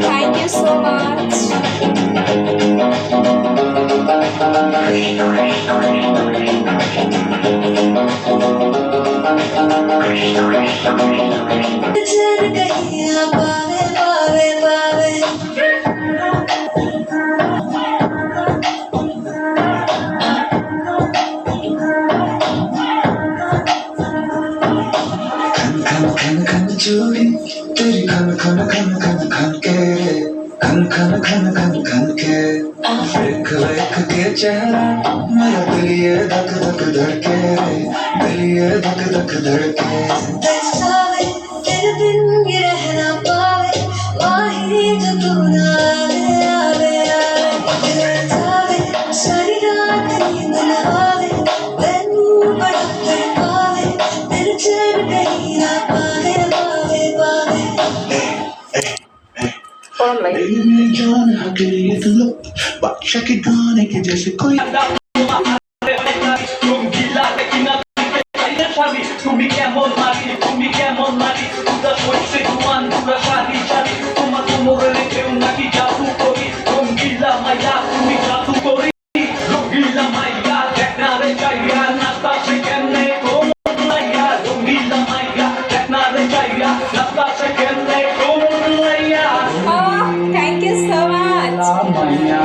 Thank you so much. चूड़ी तेरी खन खन खन खन खन के खन खन खन खन खन के देख देख के चेहरा मेरा दिल ये धक धक धड़के दिल ये धक धक धड़के बरसावे तेरे बिन ये रह ना पावे वाही जो तू ना आवे आवे आवे जावे सारी रात नींद ना आवे मैनू बड़ा तड़पावे दिल चैन कहीं ना पावे पावे पावे मेरी मेरी जान हके लिए तू लो बादशाह के गाने के जैसे कोई তুমি কেমন মারি তুমি কেমন মারি তোমরা হইছে জুয়ান তোমরা শাদি শাদি তোমার কোমরে কেউ নাকি জাদু করি রঙ্গিলা মাইয়া তুমি জাদু করি রঙ্গিলা মাইয়া দেখা রে চাইয়া নাস্তা সে কেমনে কোমর লাইয়া রঙ্গিলা মাইয়া দেখা রে চাইয়া নাস্তা সে কেমনে কোমর লাইয়া Oh, thank you so much. মাইয়া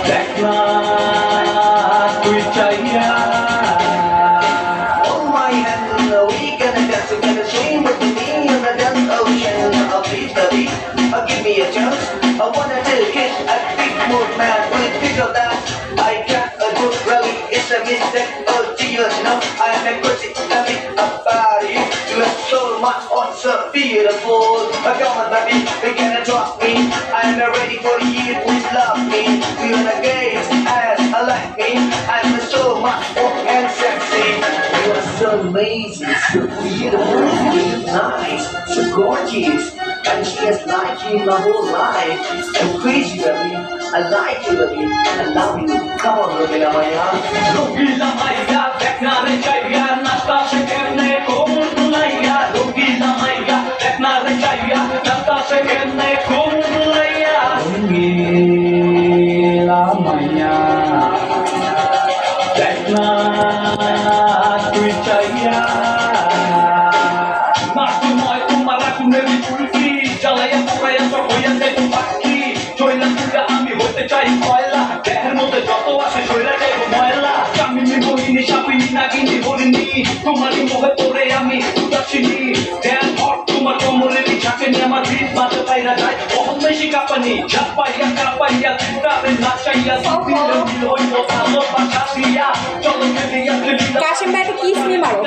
দেখা তুই চাইয়া Give me a chance. I wanna take it. I think more man will figure that I got a good rally. It's a mistake. Oh, dear, no, I'm a crazy happy about you. You are so much awesome, beautiful. Come on, baby, you can drop me. I'm ready for you. Please love me. You are the gays as I like me. I'm so much more and sexy. You are so amazing, so beautiful, so nice, so gorgeous. And she has liked you my whole life. I'm crazy, baby. I like you, baby. I love you. Come on, Rogila Maya. Rogila Maya, dekna re chaiya, nasta se kerne komor laiya. Rogila Maya, dekna re chaiya, nasta se kerne komor laiya. Rogila Maya, dekna tu chaiya. Matu mai tumara kuneri pulki, jalaya puraya sab hoya jai tu bakki. Joilan puja ami hote chai koila, deher modhe joto ashe shoira jai moila. Kamini bohini shapini nagini horini, tumari mohe pore ami udashini. Dehan hot tumar komore bichakeni amar bit mate paira jai. Ohon beshi kapani, japaiya kapaiya, tare nachaiya, sapire mil hoibo bhalo bachasiya. Cholo mediya tribila. Kashim ভাই একটা kiss নিয়ে মারো।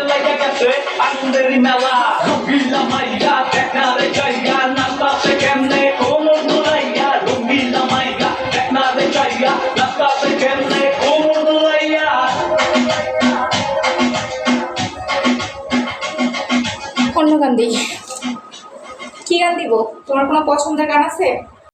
আনন্দেরই মেলা রঙ্গিলা মাইয়া দেখা রে চাইয়া নাস্তা সে কেমনে কোমর নোলাইয়া রঙ্গিলা মাইয়া দেখা রে চাইয়া নাস্তা সে কেমনে কোমর নোলাইয়া অন্য গান দিই। কি গান দিব? তোমার কোনো পছন্দের গান আছে?